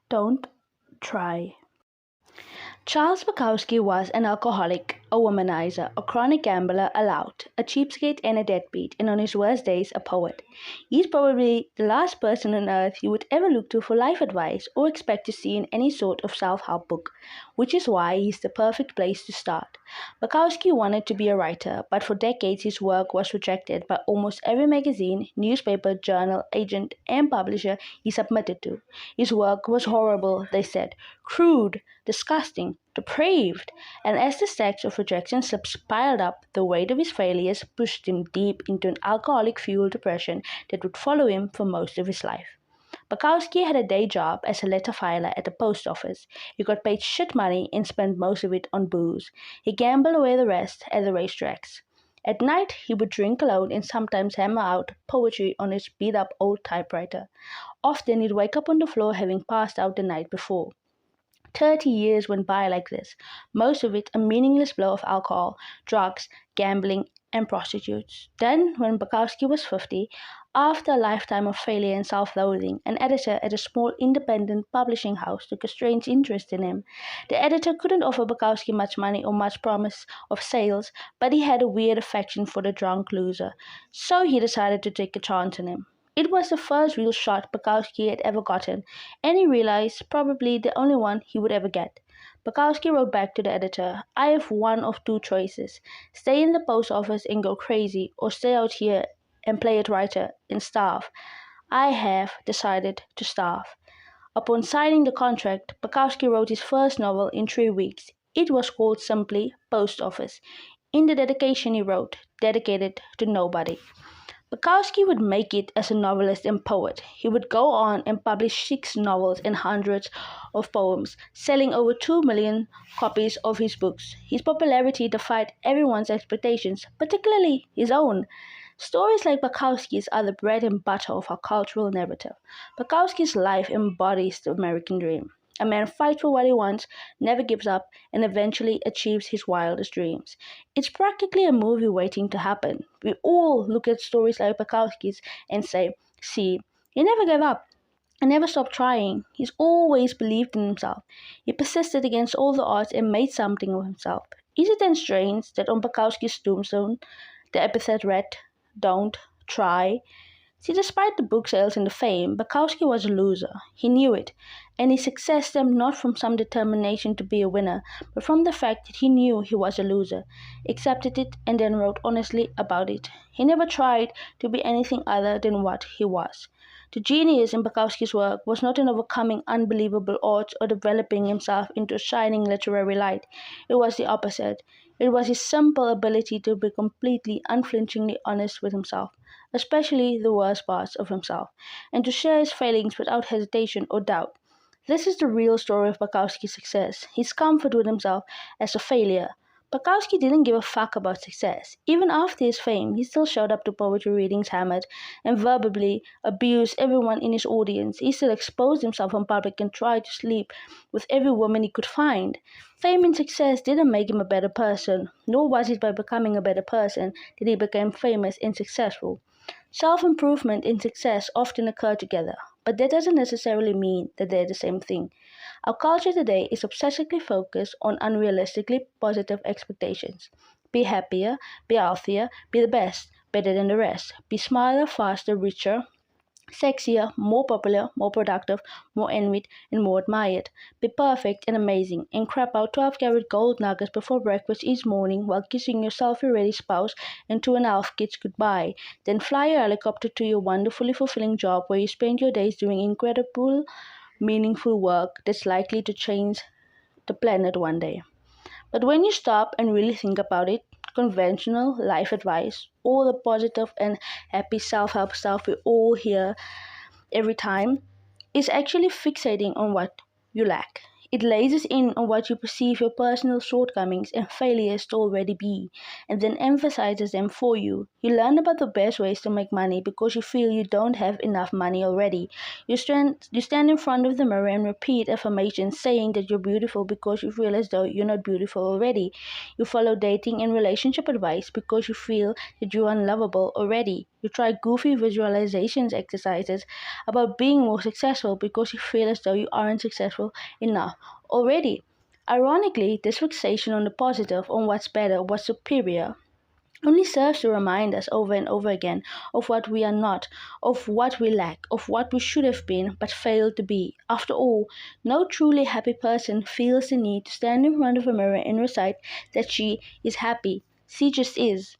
Don't try. Charles Bukowski was an alcoholic, a womanizer, a chronic gambler, a lout, a cheapskate and a deadbeat, and on his worst days a poet. He's probably the last person on earth you would ever look to for life advice or expect to see in any sort of self-help book, which is why he's the perfect place to start. Bukowski wanted to be a writer, but for decades his work was rejected by almost every magazine, newspaper, journal, agent, and publisher he submitted to. His work was horrible, they said, crude, disgusting, depraved, and as the stacks of rejection slips piled up, the weight of his failures pushed him deep into an alcoholic-fueled depression that would follow him for most of his life. Bukowski had a day job as a letter filer at the post office. He got paid shit money and spent most of it on booze. He gambled away the rest at the racetracks. At night, he would drink alone and sometimes hammer out poetry on his beat-up old typewriter. Often, he'd wake up on the floor having passed out the night before. 30 years went by like this, most of it a meaningless blow of alcohol, drugs, gambling, and prostitutes. Then, when Bukowski was 50, after a lifetime of failure and self-loathing, an editor at a small independent publishing house took a strange interest in him. The editor couldn't offer Bukowski much money or much promise of sales, but he had a weird affection for the drunk loser, so he decided to take a chance on him. It was the first real shot Bukowski had ever gotten, and he realized probably the only one he would ever get. Bukowski wrote back to the editor, I have one of two choices. Stay in the post office and go crazy, or stay out here and play it writer and starve. I have decided to starve. Upon signing the contract, Bukowski wrote his first novel in 3 weeks. It was called simply Post Office. In the dedication he wrote, dedicated to nobody. Bukowski would make it as a novelist and poet. He would go on and publish 6 novels and hundreds of poems, selling over 2 million copies of his books. His popularity defied everyone's expectations, particularly his own. Stories like Bukowski's are the bread and butter of our cultural narrative. Bukowski's life embodies the American dream. A man fights for what he wants, never gives up, and eventually achieves his wildest dreams. It's practically a movie waiting to happen. We all look at stories like Bukowski's and say, see, he never gave up. He never stopped trying. He's always believed in himself. He persisted against all the odds and made something of himself. Is it then strange that on Bukowski's tombstone, the epithet read, don't try? See, despite the book sales and the fame, Bukowski was a loser. He knew it, and his success stemmed not from some determination to be a winner, but from the fact that he knew he was a loser, accepted it, and then wrote honestly about it. He never tried to be anything other than what he was. The genius in Bukowski's work was not in overcoming unbelievable odds or developing himself into a shining literary light. It was the opposite. It was his simple ability to be completely, unflinchingly honest with himself, especially the worst parts of himself, and to share his failings without hesitation or doubt. This is the real story of Bukowski's success, his comfort with himself as a failure. Bukowski didn't give a fuck about success. Even after his fame, he still showed up to poetry readings hammered and verbally abused everyone in his audience. He still exposed himself in public and tried to sleep with every woman he could find. Fame and success didn't make him a better person, nor was it by becoming a better person that he became famous and successful. Self-improvement and success often occur together, but that doesn't necessarily mean that they're the same thing. Our culture today is obsessively focused on unrealistically positive expectations. Be happier, be healthier, be the best, better than the rest. Be smarter, faster, richer, sexier, more popular, more productive, more envied, and more admired. Be perfect and amazing, and crap out 12-carat gold nuggets before breakfast each morning while kissing your selfie-ready spouse and 2.5 kids goodbye. Then fly a helicopter to your wonderfully fulfilling job where you spend your days doing incredible, meaningful work that's likely to change the planet one day. But when you stop and really think about it, conventional life advice, all the positive and happy self-help stuff we all hear every time, is actually fixating on what you lack. It lasers in on what you perceive your personal shortcomings and failures to already be, and then emphasizes them for you. You learn about the best ways to make money because you feel you don't have enough money already. You stand in front of the mirror and repeat affirmations saying that you're beautiful because you feel as though you're not beautiful already. You follow dating and relationship advice because you feel that you're unlovable already. You try goofy visualizations exercises about being more successful because you feel as though you aren't successful enough already. Ironically, this fixation on the positive, on what's better, what's superior, only serves to remind us over and over again of what we are not, of what we lack, of what we should have been but failed to be. After all, no truly happy person feels the need to stand in front of a mirror and recite that she is happy. She just is.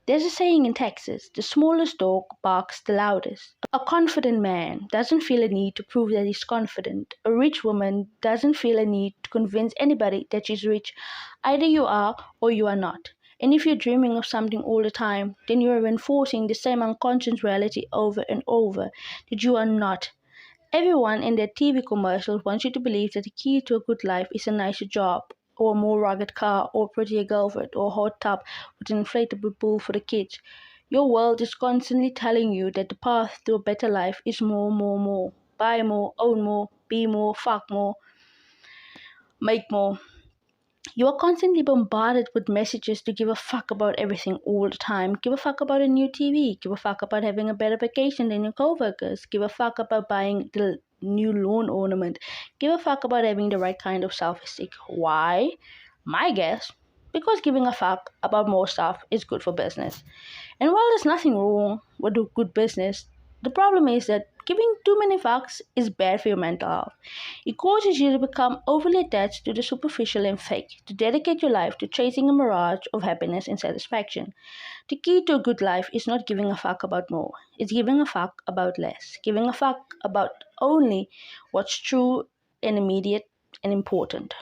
There's a saying in Texas, the smallest dog barks the loudest. A confident man doesn't feel a need to prove that he's confident. A rich woman doesn't feel a need to convince anybody that she's rich. Either you are or you are not. And if you're dreaming of something all the time, then you're reinforcing the same unconscious reality over and over that you are not. Everyone in their TV commercials wants you to believe that the key to a good life is a nicer job, or a more rugged car, or a prettier girlfriend, or a hot tub with an inflatable pool for the kids. Your world is constantly telling you that the path to a better life is more, more, more. Buy more, own more, be more, fuck more, make more. You are constantly bombarded with messages to give a fuck about everything all the time. Give a fuck about a new TV. Give a fuck about having a better vacation than your coworkers. Give a fuck about buying the new lawn ornament. Give a fuck about having the right kind of self-esteem. Why? My guess, because giving a fuck about more stuff is good for business. And while there's nothing wrong with good business, the problem is that giving too many fucks is bad for your mental health. It causes you to become overly attached to the superficial and fake, to dedicate your life to chasing a mirage of happiness and satisfaction. The key to a good life is not giving a fuck about more, it's giving a fuck about less, giving a fuck about only what's true and immediate and important.